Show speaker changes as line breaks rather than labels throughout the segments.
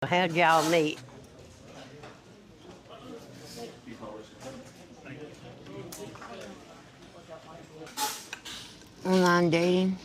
How'd y'all meet?
Online dating?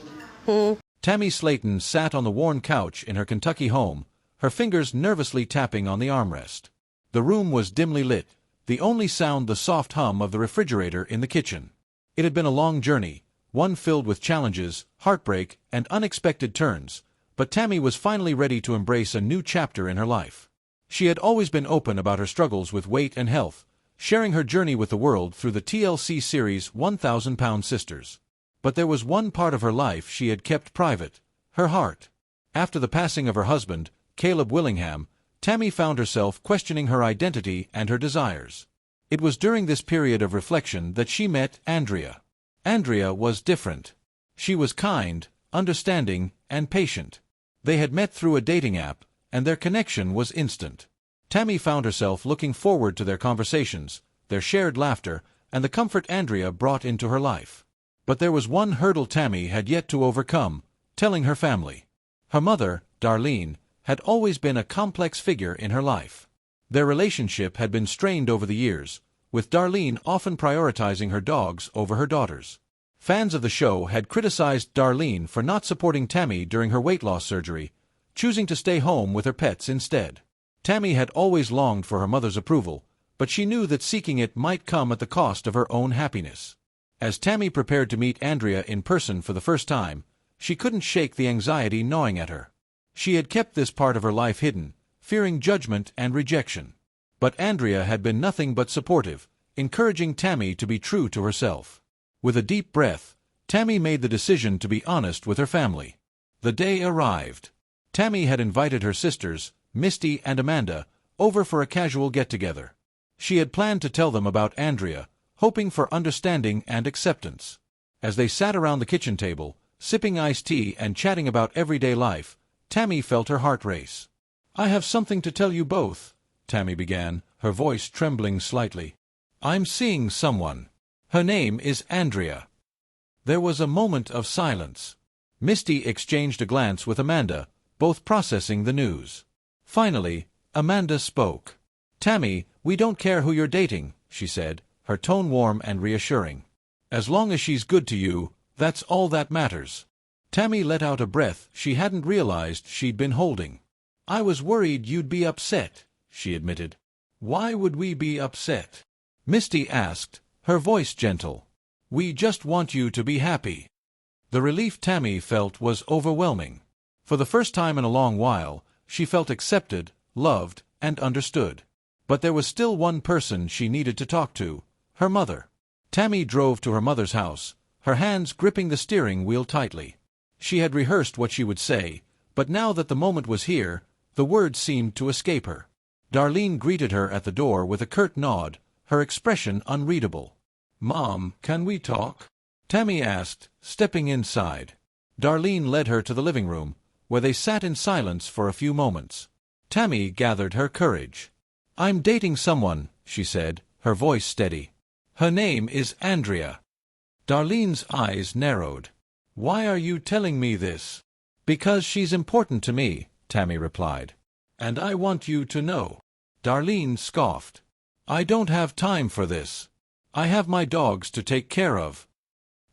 Tammy Slayton sat on the worn couch in her Kentucky home, her fingers nervously tapping on the armrest. The room was dimly lit, the only sound the soft hum of the refrigerator in the kitchen. It had been a long journey, one filled with challenges, heartbreak, and unexpected turns, but Tammy was finally ready to embrace a new chapter in her life. She had always been open about her struggles with weight and health, sharing her journey with the world through the TLC series 1,000-Pound Sisters. But there was one part of her life she had kept private, her heart. After the passing of her husband, Caleb Willingham, Tammy found herself questioning her identity and her desires. It was during this period of reflection that she met Andrea. Andrea was different. She was kind, understanding, and patient. They had met through a dating app, and their connection was instant. Tammy found herself looking forward to their conversations, their shared laughter, and the comfort Andrea brought into her life. But there was one hurdle Tammy had yet to overcome: telling her family. Her mother, Darlene, had always been a complex figure in her life. Their relationship had been strained over the years, with Darlene often prioritizing her dogs over her daughters. Fans of the show had criticized Darlene for not supporting Tammy during her weight loss surgery, choosing to stay home with her pets instead. Tammy had always longed for her mother's approval, but she knew that seeking it might come at the cost of her own happiness. As Tammy prepared to meet Andrea in person for the first time, she couldn't shake the anxiety gnawing at her. She had kept this part of her life hidden, fearing judgment and rejection. But Andrea had been nothing but supportive, encouraging Tammy to be true to herself. With a deep breath, Tammy made the decision to be honest with her family. The day arrived. Tammy had invited her sisters, Misty and Amanda, over for a casual get-together. She had planned to tell them about Andrea, hoping for understanding and acceptance. As they sat around the kitchen table, sipping iced tea and chatting about everyday life, Tammy felt her heart race. "I have something to tell you both," Tammy began, her voice trembling slightly. "I'm seeing someone. Her name is Andrea." There was a moment of silence. Misty exchanged a glance with Amanda, both processing the news. Finally, Amanda spoke. "Tammy, we don't care who you're dating," she said, her tone warm and reassuring. "As long as she's good to you, that's all that matters." Tammy let out a breath she hadn't realized she'd been holding. "I was worried you'd be upset," she admitted. "Why would we be upset?" Misty asked, her voice gentle. "We just want you to be happy." The relief Tammy felt was overwhelming. For the first time in a long while, she felt accepted, loved, and understood. But there was still one person she needed to talk to: her mother. Tammy drove to her mother's house, her hands gripping the steering wheel tightly. She had rehearsed what she would say, but now that the moment was here, the words seemed to escape her. Darlene greeted her at the door with a curt nod, her expression unreadable. "Mom, can we talk?" Tammy asked, stepping inside. Darlene led her to the living room, where they sat in silence for a few moments. Tammy gathered her courage. "I'm dating someone," she said, her voice steady. "Her name is Andrea." Darlene's eyes narrowed. "Why are you telling me this?" "Because she's important to me," Tammy replied. "And I want you to know." Darlene scoffed. "I don't have time for this. I have my dogs to take care of."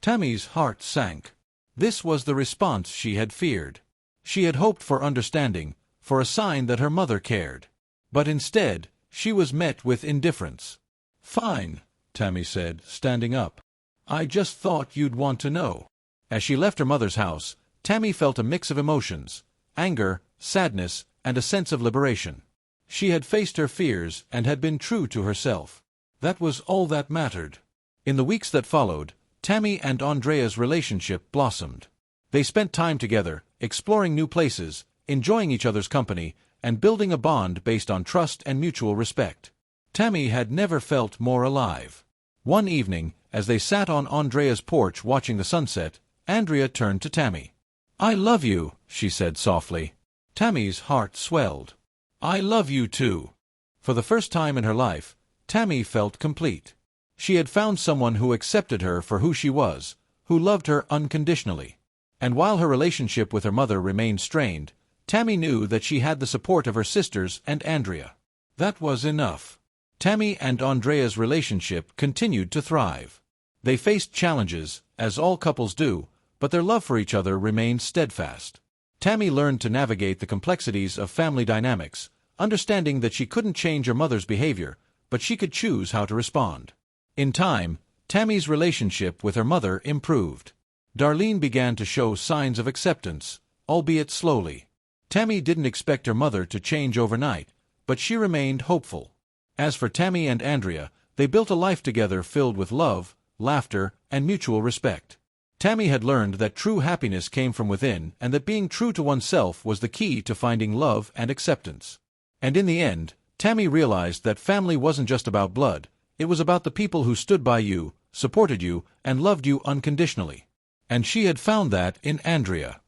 Tammy's heart sank. This was the response she had feared. She had hoped for understanding, for a sign that her mother cared. But instead, she was met with indifference. "Fine," Tammy said, standing up. "I just thought you'd want to know." As she left her mother's house, Tammy felt a mix of emotions: anger, sadness, and a sense of liberation. She had faced her fears and had been true to herself. That was all that mattered. In the weeks that followed, Tammy and Andrea's relationship blossomed. They spent time together, exploring new places, enjoying each other's company, and building a bond based on trust and mutual respect. Tammy had never felt more alive. One evening, as they sat on Andrea's porch watching the sunset, Andrea turned to Tammy. "I love you," she said softly. Tammy's heart swelled. "I love you too." For the first time in her life, Tammy felt complete. She had found someone who accepted her for who she was, who loved her unconditionally. And while her relationship with her mother remained strained, Tammy knew that she had the support of her sisters and Andrea. That was enough. Tammy and Andrea's relationship continued to thrive. They faced challenges, as all couples do, but their love for each other remained steadfast. Tammy learned to navigate the complexities of family dynamics, understanding that she couldn't change her mother's behavior, but she could choose how to respond. In time, Tammy's relationship with her mother improved. Darlene began to show signs of acceptance, albeit slowly. Tammy didn't expect her mother to change overnight, but she remained hopeful. As for Tammy and Andrea, they built a life together filled with love, laughter, and mutual respect. Tammy had learned that true happiness came from within and that being true to oneself was the key to finding love and acceptance. And in the end, Tammy realized that family wasn't just about blood, it was about the people who stood by you, supported you, and loved you unconditionally. And she had found that in Andrea.